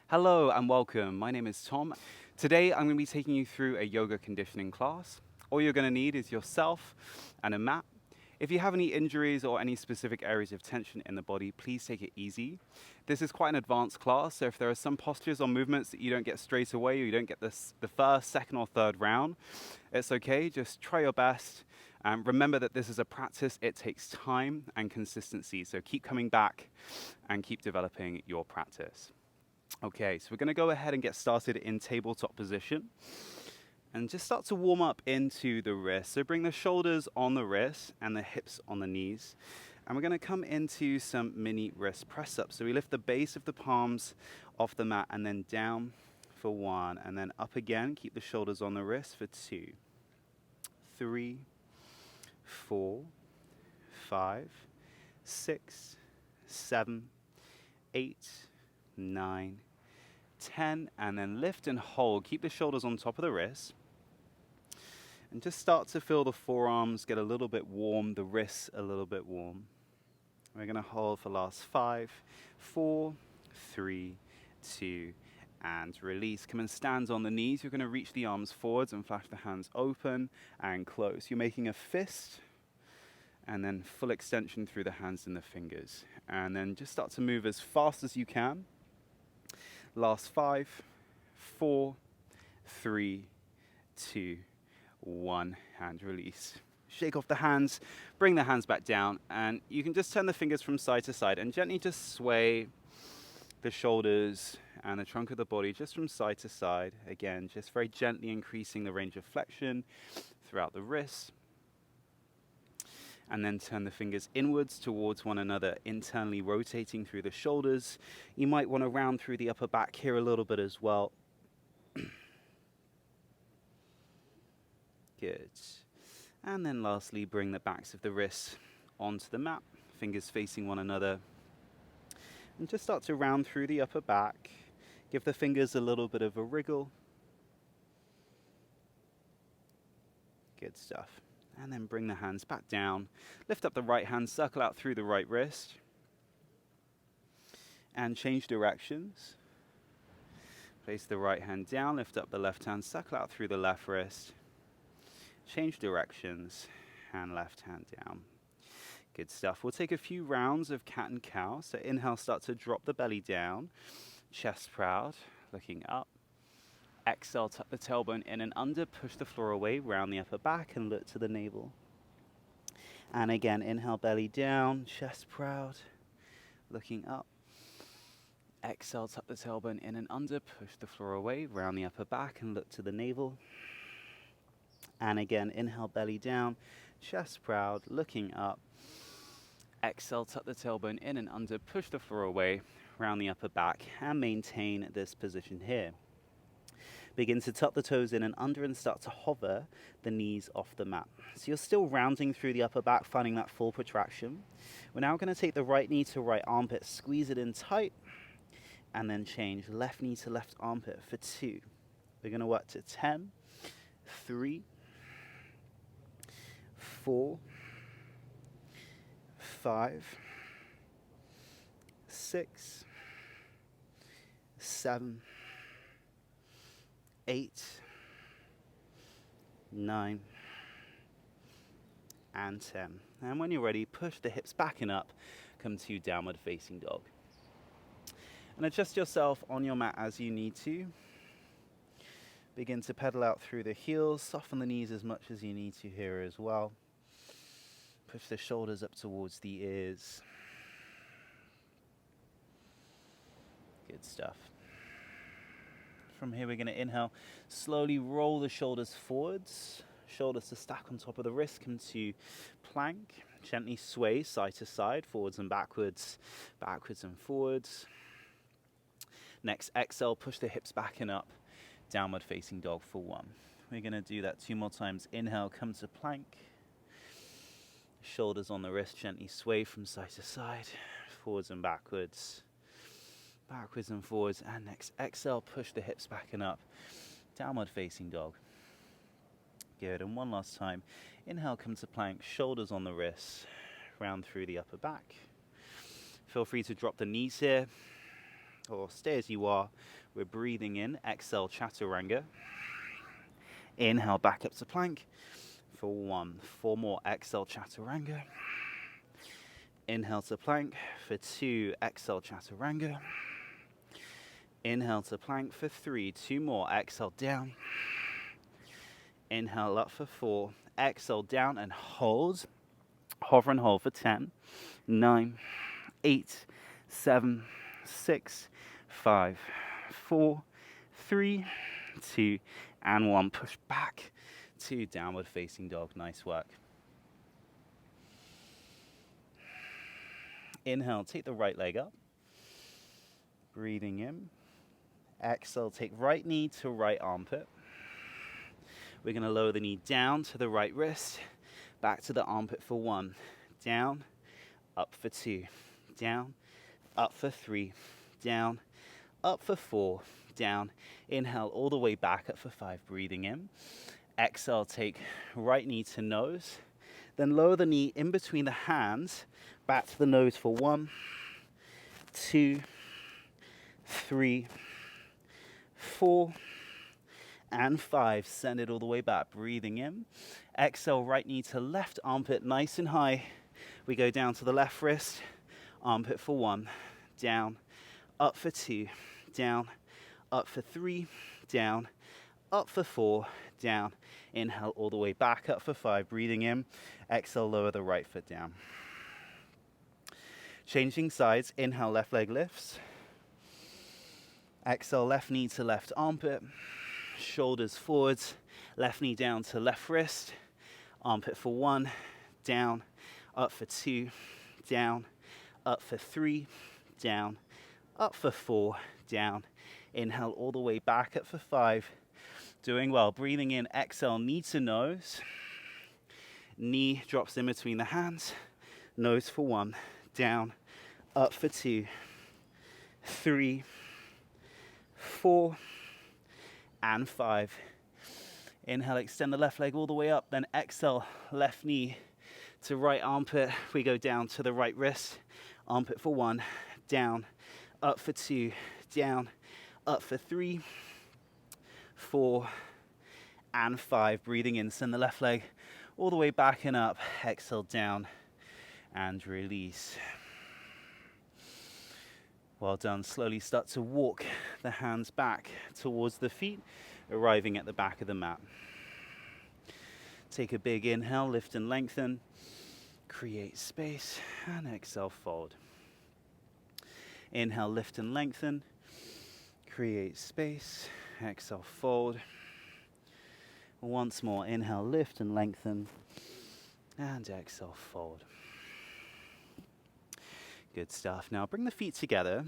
Hello and welcome. My name is Tom. Today I'm going to be taking you through a yoga conditioning class. All you're going to need is yourself and a mat. If you have any injuries or any specific areas of tension in the body, please take it easy. This is quite an advanced class, so if there are some postures or movements that you don't get straight away or you don't get the first, second, or third round, it's okay. Just try your best. Remember that this is a practice. It takes time and consistency, so keep coming back and keep developing your practice. Okay, so we're going to go ahead and get started in tabletop position and just start to warm up into the wrist. So bring the shoulders on the wrists and the hips on the knees. And we're going to come into some mini wrist press ups. So we lift the base of the palms off the mat and then down for 1 and then up again. Keep the shoulders on the wrist for 2, 3, 4, 5, 6, 7, 8, 9, 10, and then lift and hold. Keep the shoulders on top of the wrists. And just start to feel the forearms get a little bit warm, the wrists a little bit warm. We're going to hold for last 5, 4, 3, 2, and release. Come and stand on the knees. You're going to reach the arms forwards and flash the hands open and close. You're making a fist and then full extension through the hands and the fingers. And then just start to move as fast as you can. Last 5, 4, 3, 2, 1, and release. Shake off the hands, bring the hands back down, and you can just turn the fingers from side to side and gently just sway the shoulders and the trunk of the body just from side to side. Again, just very gently increasing the range of flexion throughout the wrists. And then turn the fingers inwards towards one another, internally rotating through the shoulders. You might want to round through the upper back here a little bit as well. Good. And then lastly, bring the backs of the wrists onto the mat, fingers facing one another. And just start to round through the upper back. Give the fingers a little bit of a wriggle. Good stuff. And then bring the hands back down. Lift up the right hand, circle out through the right wrist. And change directions. Place the right hand down, lift up the left hand, circle out through the left wrist. Change directions, and left hand down. Good stuff. We'll take a few rounds of cat and cow. So inhale, start to drop the belly down. Chest proud, looking up. Exhale, tuck the tailbone in and under, push the floor away, round the upper back and look to the navel. And again, inhale, belly down, chest proud, looking up. Exhale, tuck the tailbone in and under, push the floor away, round the upper back and look to the navel. And again, inhale, belly down, chest proud, looking up. Exhale, tuck the tailbone in and under, push the floor away, round the upper back and maintain this position here. Begin to tuck the toes in and under and start to hover the knees off the mat. So you're still rounding through the upper back, finding that full protraction. We're now going to take the right knee to right armpit, squeeze it in tight, and then change left knee to left armpit for 2. We're going to work to 10, 3, 4, 5, 6, 7, 8, 9, and 10. And when you're ready, push the hips back and up, come to downward facing dog. And adjust yourself on your mat as you need to. Begin to pedal out through the heels, soften the knees as much as you need to here as well. Push the shoulders up towards the ears. Good stuff. From here we're going to inhale, slowly roll the shoulders forwards, shoulders to stack on top of the wrist, come to plank, gently sway side to side, forwards and backwards, backwards and forwards. Next exhale, push the hips back and up, downward facing dog for 1. We're going to do that 2 more times. Inhale, come to plank, shoulders on the wrist, gently sway from side to side, forwards and backwards. Backwards and forwards, and next exhale, push the hips back and up, downward facing dog. Good, and one last time. Inhale, come to plank, shoulders on the wrists, round through the upper back. Feel free to drop the knees here. or stay as you are. We're breathing in, exhale, chaturanga. Inhale, back up to plank for 1. 4 more, exhale, chaturanga. Inhale to plank for 2, exhale, chaturanga. Inhale to plank for 3, 2 more, exhale, down. Inhale up for 4, exhale, down and hold. Hover and hold for 10, 9, 8, 7, 6, 5, 4, 3, 2, and 1. Push back to downward facing dog. Nice work. Inhale, take the right leg up. Breathing in. Exhale, take right knee to right armpit. We're going to lower the knee down to the right wrist. Back to the armpit for 1. Down, up for 2. Down, up for 3. Down, up for 4. Down. Inhale all the way back up for 5. Breathing in. Exhale, take right knee to nose. Then lower the knee in between the hands. Back to the nose for 1, 2, 3, 4, and 5. Send it all the way back. Breathing in. Exhale, right knee to left armpit, nice and high. We go down to the left wrist. Armpit for 1. Down. Up for 2. Down. Up for 3. Down. Up for 4. Down. Inhale all the way back up for 5. Breathing in. Exhale, lower the right foot down. Changing sides. Inhale, left leg lifts. Exhale, left knee to left armpit. Shoulders forwards. Left knee down to left wrist. Armpit for 1. Down. Up for 2. Down. Up for 3. Down. Up for 4. Down. Inhale all the way back up for 5. Doing well. Breathing in. Exhale, knee to nose. Knee drops in between the hands. Nose for 1. Down. Up for 2. 3. 4. And 5. Inhale, extend the left leg all the way up. Then exhale, left knee to right armpit. We go down to the right wrist. Armpit for 1. Down. Up for 2. Down. Up for 3. 4. And 5. Breathing in. Send the left leg all the way back and up. Exhale, down. And release. Well done. Slowly start to walk the hands back towards the feet, arriving at the back of the mat. Take a big inhale, lift and lengthen. Create space, and exhale, fold. Inhale, lift and lengthen. Create space, exhale, fold. Once more, inhale, lift and lengthen. And exhale, fold. Good stuff. Now bring the feet together.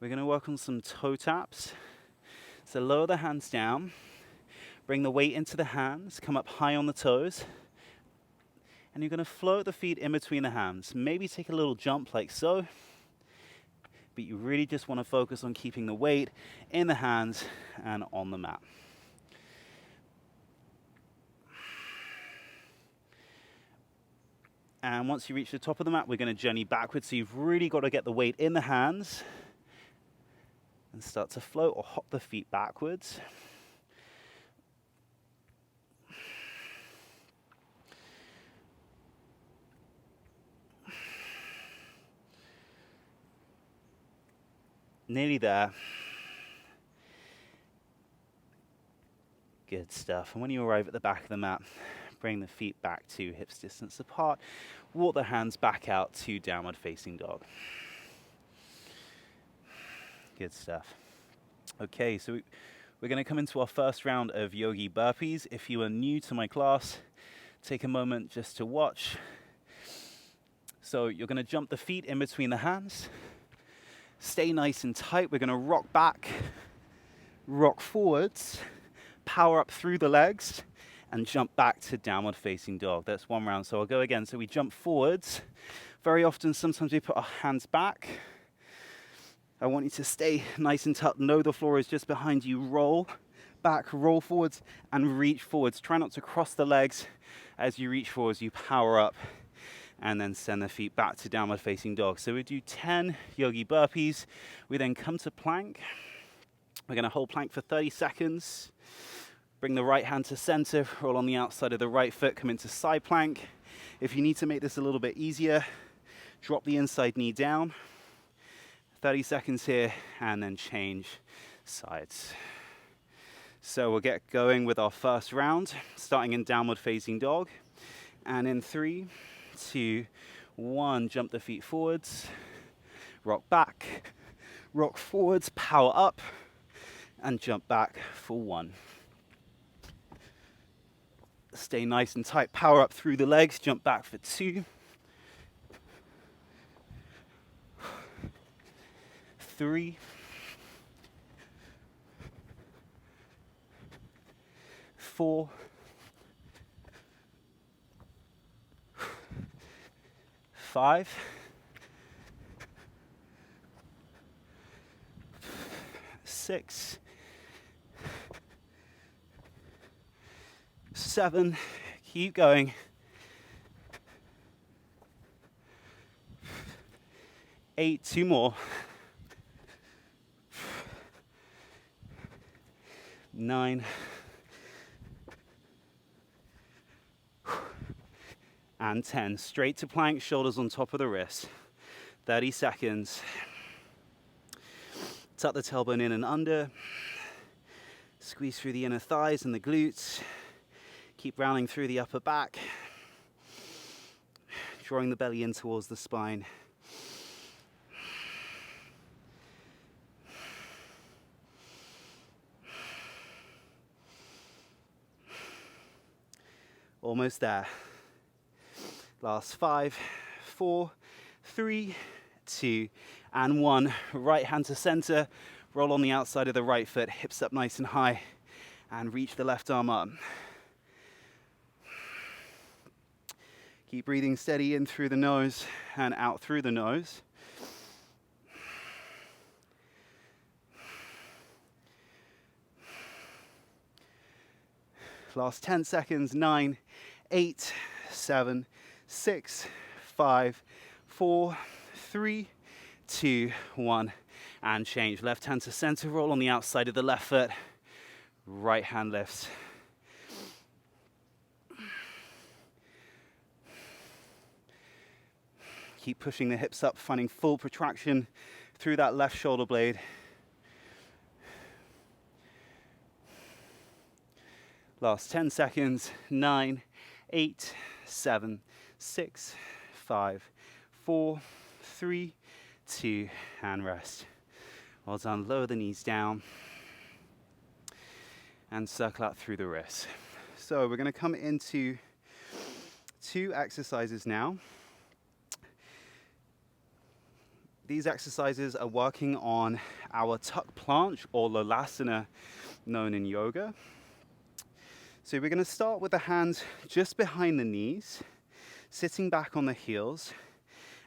We're going to work on some toe taps. So lower the hands down. Bring the weight into the hands. Come up high on the toes. And you're going to float the feet in between the hands. Maybe take a little jump like so. But you really just want to focus on keeping the weight in the hands and on the mat. And once you reach the top of the mat, we're going to journey backwards. So you've really got to get the weight in the hands and start to float or hop the feet backwards. Nearly there. Good stuff. And when you arrive at the back of the mat, bring the feet back to hips distance apart. Walk the hands back out to downward facing dog. Good stuff. Okay, so we're going to come into our first round of Yogi burpees. If you are new to my class, take a moment just to watch. So you're going to jump the feet in between the hands. Stay nice and tight. We're going to rock back, rock forwards, power up through the legs, and jump back to downward facing dog. That's one round. So I'll go again. So we jump forwards. Very often, sometimes we put our hands back. I want you to stay nice and tucked. Know the floor is just behind you. Roll back, roll forwards, and reach forwards. Try not to cross the legs as you reach forwards. You power up and then send the feet back to downward facing dog. So we do 10 yogi burpees. We then come to plank. We're going to hold plank for 30 seconds. Bring the right hand to center, roll on the outside of the right foot, come into side plank. If you need to make this a little bit easier, drop the inside knee down. 30 seconds here, and then change sides. So we'll get going with our first round, starting in downward facing dog. And in 3, 2, 1, jump the feet forwards, rock back, rock forwards, power up, and jump back for 1. Stay nice and tight, power up through the legs, jump back for 2. 3. 4. 5. 6. 7. Keep going. 8. 2 more. 9. And 10. Straight to plank, shoulders on top of the wrist. 30 seconds. Tuck the tailbone in and under. Squeeze through the inner thighs and the glutes. Keep rounding through the upper back. Drawing the belly in towards the spine. Almost there. Last 5, 4, 3, 2, and 1. Right hand to center. Roll on the outside of the right foot, hips up nice and high, and reach the left arm up. Keep breathing steady in through the nose and out through the nose. Last 10 seconds. 9, 8, 7, 6, 5, 4, 3, 2, 1, and change. Left hand to center, roll on the outside of the left foot. Right hand lifts. Keep pushing the hips up, finding full protraction through that left shoulder blade. Last 10 seconds. 9, 8, 7, 6, 5, 4, 3, 2, and rest. Well done. Lower the knees down and circle out through the wrists. So we're going to come into 2 exercises now. These exercises are working on our tuck planche, or Lalasana, known in yoga. So we're going to start with the hands just behind the knees, sitting back on the heels,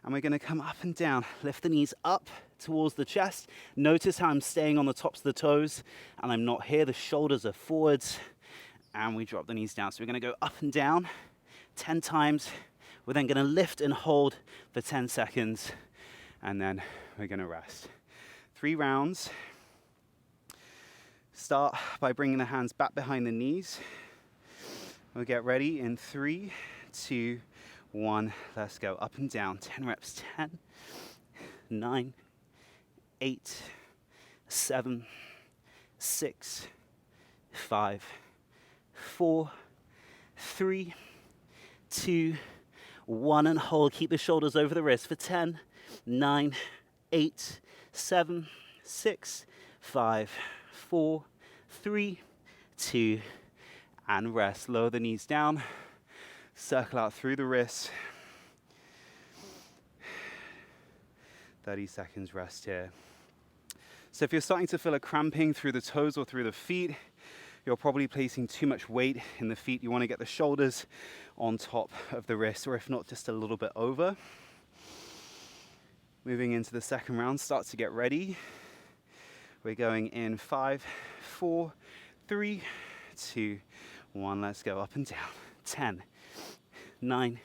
and we're going to come up and down. Lift the knees up towards the chest. Notice how I'm staying on the tops of the toes, and I'm not here. The shoulders are forwards, and we drop the knees down. So we're going to go up and down 10 times. We're then going to lift and hold for 10 seconds, and then we're going to rest. 3 rounds. Start by bringing the hands back behind the knees. We'll get ready in 3, 2, 1. Let's go. Up and down. 10 reps. 10, 9, 8, 7, 6, 5, 4, 3, 2, 1, and hold. Keep the shoulders over the wrist for 10, 9, 8, 7, 6, 5, 4, 3, 2, and rest. Lower the knees down. Circle out through the wrists. 30 seconds rest here. So if you're starting to feel a cramping through the toes or through the feet, you're probably placing too much weight in the feet. You want to get the shoulders on top of the wrists, or if not, just a little bit over. Moving into the second round, start to get ready. We're going in 5, 4, 3, 2, 1. Let's go. Up and down. 10, 9,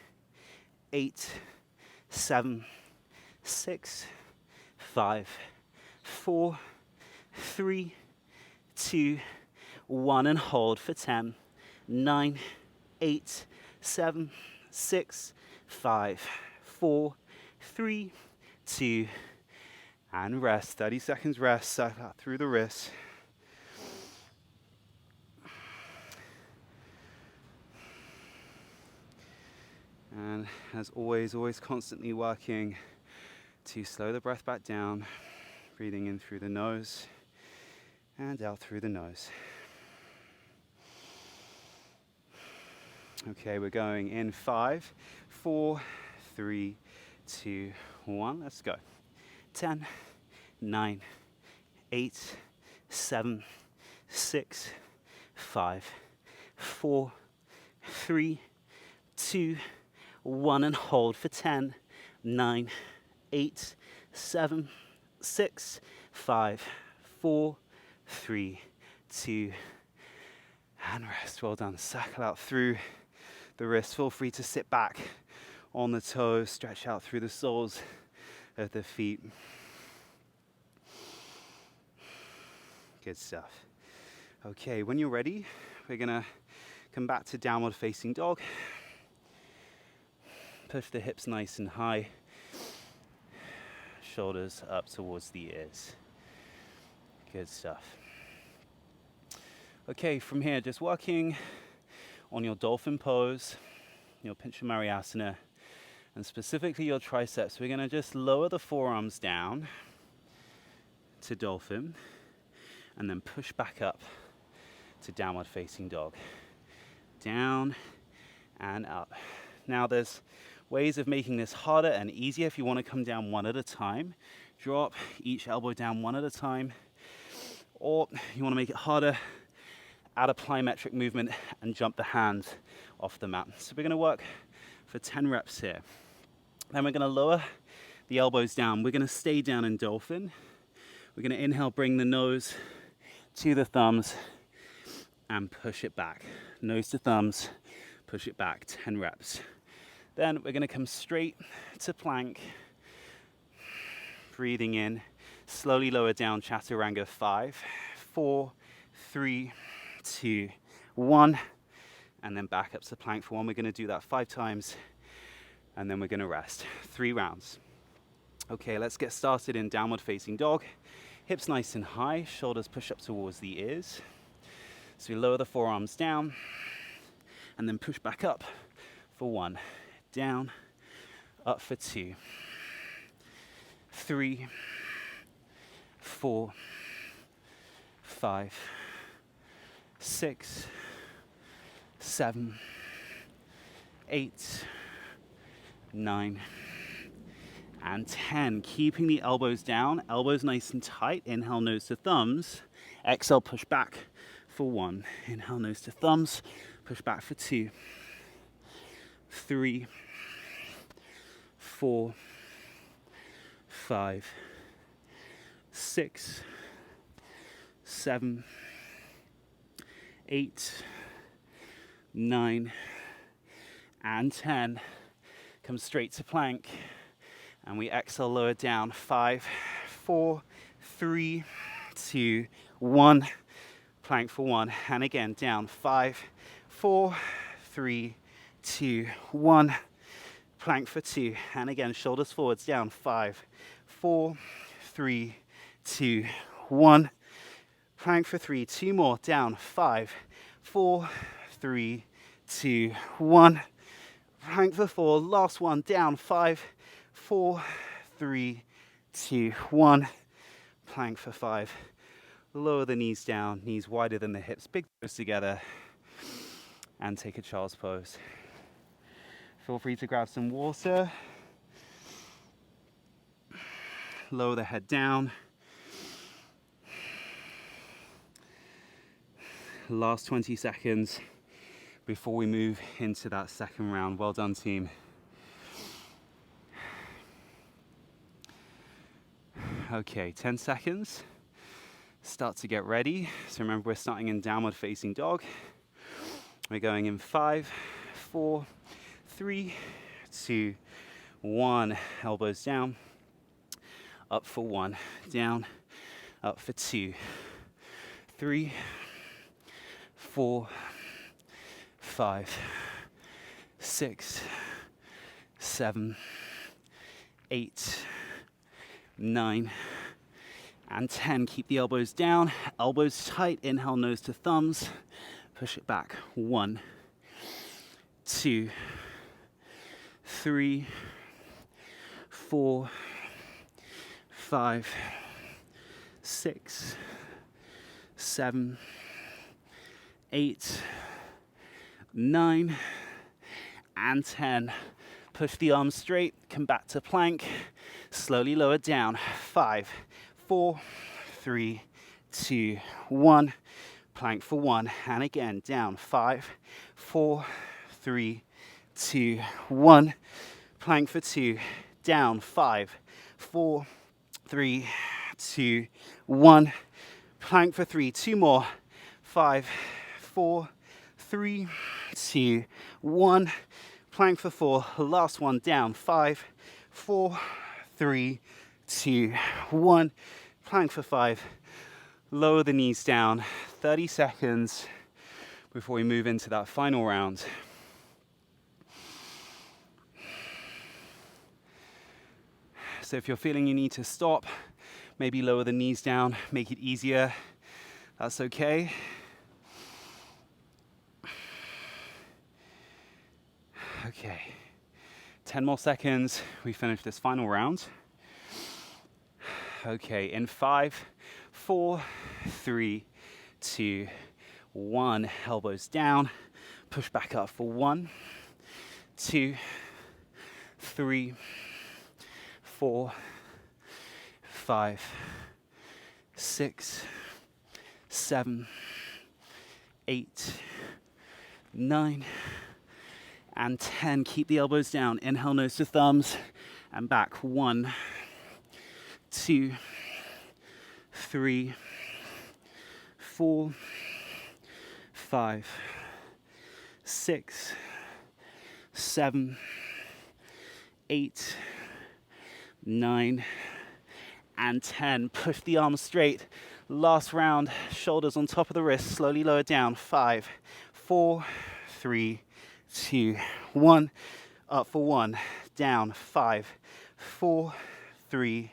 8, 7, 6, 5, 4, 3, 2, 1, and hold for 10, 9, 8, 7, 6, 5, 4, 3, 2, and rest. 30 seconds rest, suck that through the wrists. And as always, always constantly working to slow the breath back down, breathing in through the nose and out through the nose. Okay, we're going in 5, 4, 3, 2, 1. Let's go. 10, 9, 8, 7, 6, 5, 4, 3, 2, 1, and hold for 10, 9, 8, 7, 6, 5, 4, 3, 2, and rest. Well done. Circle out through the wrists. Feel free to sit back on the toes, stretch out through the soles of the feet. Good stuff. Okay, when you're ready, we're gonna come back to downward facing dog. Push the hips nice and high. Shoulders up towards the ears. Good stuff. Okay, from here, just working on your dolphin pose, your asana, and specifically your triceps. We're gonna just lower the forearms down to dolphin, and then push back up to downward facing dog. Down and up. Now there's ways of making this harder and easier. If you want to come down one at a time, drop each elbow down one at a time. Or you want to make it harder, add a plyometric movement and jump the hands off the mat. So we're going to work for 10 reps here. Then we're going to lower the elbows down. We're going to stay down in dolphin. We're going to inhale, bring the nose to the thumbs and push it back. Nose to thumbs, push it back, 10 reps. Then we're going to come straight to plank. Breathing in, slowly lower down, chaturanga. 5, 4, 3, 2, 1. And then back up to plank for 1. We're going to do that 5 times. And then we're going to rest. 3 rounds. Okay, let's get started in downward facing dog. Hips nice and high, shoulders push up towards the ears. So we lower the forearms down and then push back up for 1. Down, up for 2, 3, 4, 5, 6, 7, 8, 9, and 10. Keeping the elbows down, elbows nice and tight. Inhale, nose to thumbs. Exhale, push back for 1. Inhale, nose to thumbs. Push back for 2, 3, 4, 5, 6, 7, 8, 9, and 10. Come straight to plank. And we exhale, lower down. 5, 4, 3, 2, 1. Plank for 1. And again, down. 5, 4, 3, 2, 1. Plank for 2. And again, shoulders forwards, down. 5, 4, 3, 2, 1. Plank for 3. 2 more, down. 5, 4, 3, 2, 1. Plank for 4. Last one, down. 5, 4, 3, 2, 1. Plank for 5. Lower the knees down, knees wider than the hips, big toes together, and take a child's pose. Feel free to grab some water. Lower the head down. Last 20 seconds before we move into that second round. Well done, team. Okay, 10 seconds. Start to get ready. So remember, we're starting in downward facing dog. We're going in 5, 4, 3, 2, 1, elbows down, up for 1, down, up for 2, 3, 4, 5, 6, 7, 8, 9, and 10. Keep the elbows down, elbows tight, inhale, nose to thumbs, push it back. 1, 2, 3, 4, 5, 6, 7, 8, 9, and 10. Push the arms straight, come back to plank, slowly lower down. 5, 4, 3, 2, 1. Plank for 1, and again, down. 5, 4, 3, 2, 1. Plank for 2, down. 5, 4, 3, 2, 1. Plank for 3, 2 more. 5, 4, 3, 2, 1. Plank for 4, last one, down. 5, 4, 3, 2, 1. Plank for 5. Lower the knees down. 30 seconds before we move into that final round. So if you're feeling you need to stop, maybe lower the knees down, make it easier. That's okay. Okay, 10 more seconds, we finish this final round. Okay, in 5, 4, 3, 2, 1, elbows down, push back up for 1, 2, 3, 4, 5, 6, 7, 8, 9, and 10. Keep the elbows down. Inhale, nose to thumbs, and back. 1, 2, 3, 4, 5, 6, 7, 8, 9, and 10. Push the arms straight. Last round, shoulders on top of the wrist, slowly lower down. 5, 4, 3, 2, 1. Up for 1, down. 5, 4, 3,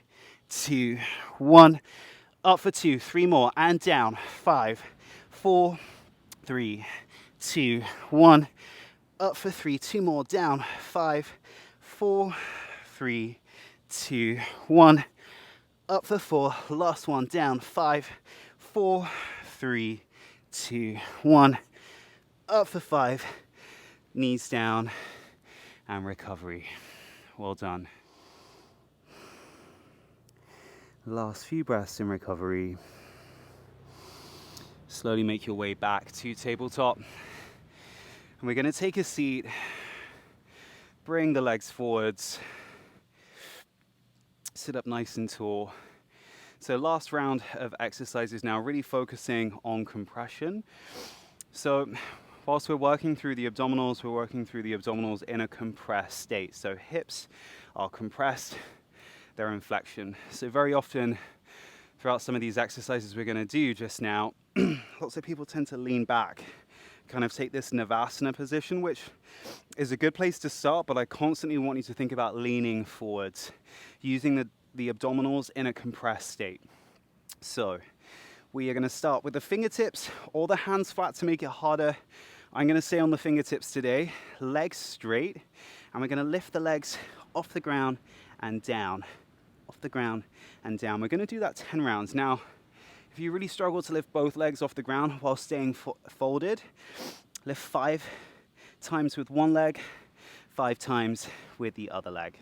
2, 1. Up for 2, 3 more, and down. 5, 4, 3, 2, 1. Up for 3, 2 more, down. 5, 4, 3, 2, 1. Up for 4, last one, down. 5, 4, 3, 2, 1. Up for 5, knees down, and recovery. Well done. Last few breaths in recovery. Slowly make your way back to tabletop. And we're going to take a seat. Bring the legs forwards. Sit up nice and tall. So last round of exercises now, really focusing on compression. So whilst we're working through the abdominals, we're working through the abdominals in a compressed state. So hips are compressed, they're in flexion. So very often throughout some of these exercises we're going to do just now, lots of people tend to lean back, kind of take this Navasana position, which is a good place to start, but I constantly want you to think about leaning forwards, using the abdominals in a compressed state. So we are going to start with the fingertips or the hands flat to make it harder. I'm going to stay on the fingertips today, legs straight, and we're going to lift the legs off the ground and down, off the ground and down. We're going to do that 10 rounds. Now, if you really struggle to lift both legs off the ground while staying folded, lift 5 times with one leg, 5 times with the other leg.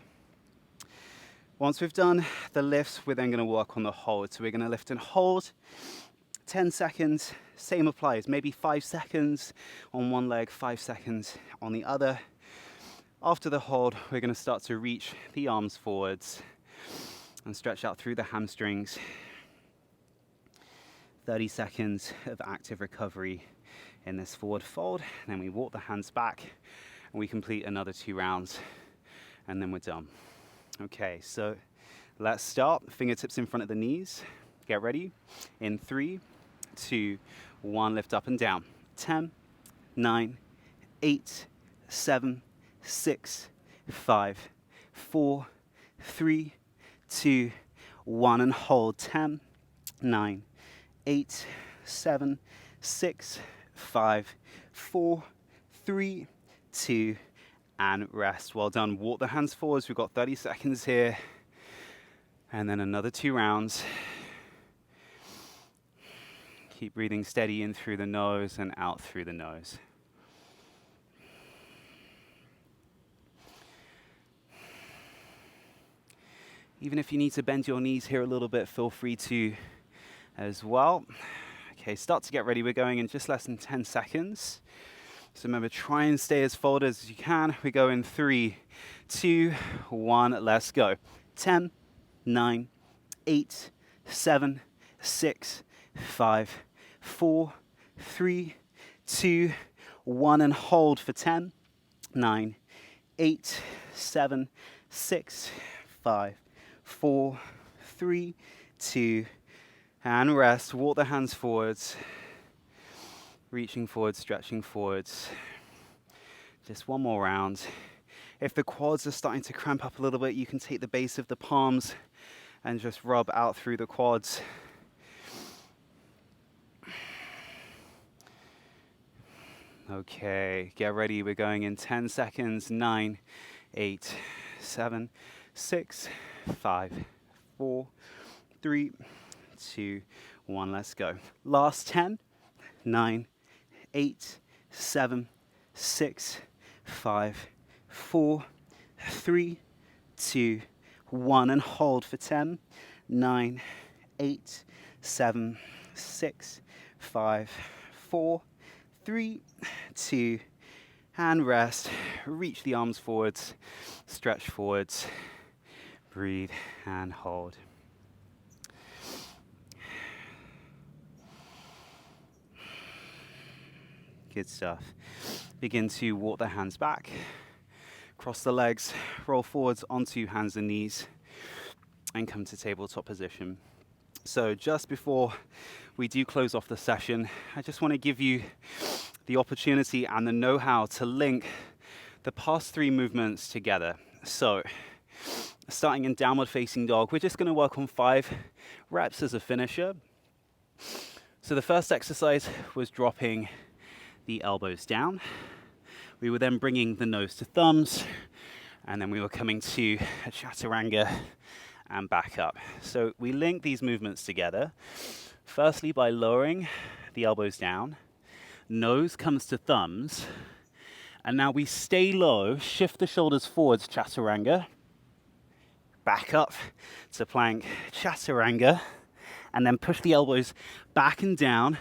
Once we've done the lifts, we're then going to work on the hold. So we're going to lift and hold, 10 seconds, same applies, maybe 5 seconds on one leg, 5 seconds on the other. After the hold, we're going to start to reach the arms forwards and stretch out through the hamstrings. 30 seconds of active recovery in this forward fold. And then we walk the hands back and we complete another 2 rounds. and then we're done. Okay, so let's start. Fingertips in front of the knees. Get ready. In 3, 2, 1, lift up and down. 10, 9, 8, 7, 6, 5, 4, 3, 2, 1, and hold. 10, 9, 8, 7, 6, 5, 4, 3, 2, and rest. Well done. Walk the hands forwards. We've got 30 seconds here. And then another 2 rounds. Keep breathing steady in through the nose and out through the nose. Even if you need to bend your knees here a little bit, feel free to as well. Okay, start to get ready. We're going in just less than 10 seconds. So remember, try and stay as folded as you can. We go in 3, 2, 1, let's go. 10, 9, 8, 7, 6, 5, 4, 3, 2, 1, and hold for 10, 9, 8, 7, 6, 5, 4, 3, 2, and rest. Walk the hands forwards. Reaching forwards, stretching forwards. Just one more round. If the quads are starting to cramp up a little bit, you can take the base of the palms and just rub out through the quads. Okay, get ready. We're going in 10 seconds. 9, 8, 7, 6, 5, 4, 3, 2, 1. Let's go. Last 10, 9, 8, 7, 6, 5, 4, 3, 2, 1, and hold for 10, 9, 8, 7, 6, 5, 4, 3, 2, and rest. Reach the arms forwards, stretch forwards, breathe and hold. Good stuff. Begin to walk the hands back, cross the legs, roll forwards onto hands and knees, and come to tabletop position. So just before we do close off the session, I just want to give you the opportunity and the know-how to link the past 3 movements together. So starting in downward facing dog, we're just going to work on 5 reps as a finisher. So the first exercise was dropping the elbows down. We were then bringing the nose to thumbs, and then we were coming to a chaturanga and back up. So we link these movements together, firstly by lowering the elbows down, nose comes to thumbs, and now we stay low, shift the shoulders forwards, chaturanga, back up to plank, chaturanga, and then push the elbows back and down,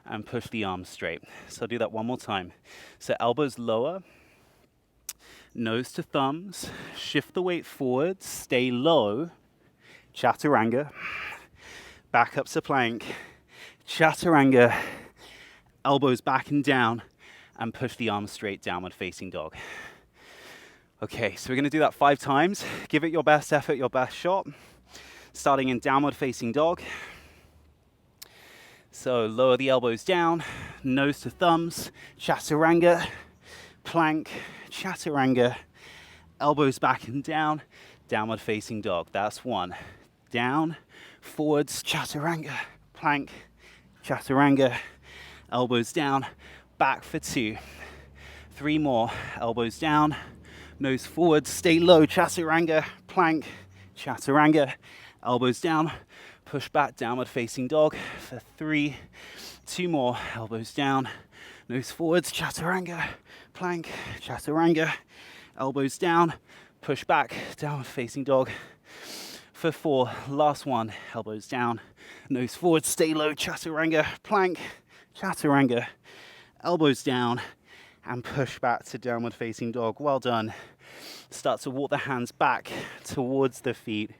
and push the arms straight. So I'll do that one more time. So elbows lower, nose to thumbs, shift the weight forward, stay low, chaturanga, back up to plank, chaturanga, elbows back and down, and push the arms straight, downward facing dog. Okay, so we're going to do that 5 times. Give it your best effort, your best shot. Starting in downward facing dog. So lower the elbows down, nose to thumbs, chaturanga, plank, chaturanga, elbows back and down, downward facing dog. That's 1. Down, forwards, chaturanga, plank, chaturanga, elbows down, back for 2. 3 more, elbows down, nose forward, stay low, chaturanga, plank, chaturanga, elbows down, push back, downward facing dog for 3. 2 more, elbows down, nose forwards, chaturanga, plank, chaturanga, elbows down, push back, downward facing dog for 4. Last one, elbows down, nose forward, stay low, chaturanga, plank, chaturanga, elbows down, and push back to downward facing dog. Well done. Start to walk the hands back towards the feet.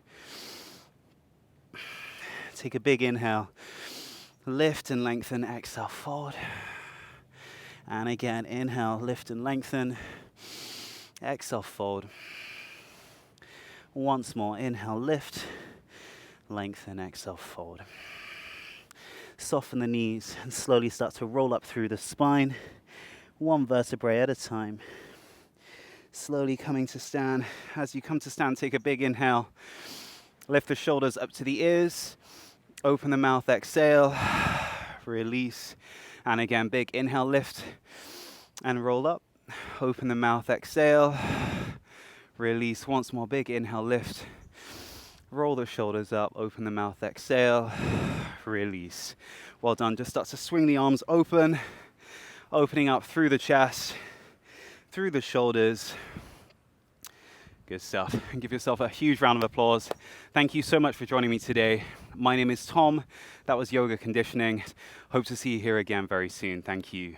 Take a big inhale. Lift and lengthen, exhale, fold. And again, inhale, lift and lengthen. Exhale, fold. Once more, inhale, lift, lengthen, exhale, fold. Soften the knees and slowly start to roll up through the spine, one vertebrae at a time. Slowly coming to stand. As you come to stand, take a big inhale. Lift the shoulders up to the ears. Open the mouth, exhale. Release. And again, big inhale, lift and roll up. Open the mouth, exhale. Release. Once more, big inhale, lift. Roll the shoulders up. Open the mouth, exhale. Release. Well done. Just start to swing the arms open. Opening up through the chest, through the shoulders. Good stuff. And give yourself a huge round of applause. Thank you so much for joining me today. My name is Tom. That was Yoga Conditioning. Hope to see you here again very soon. Thank you.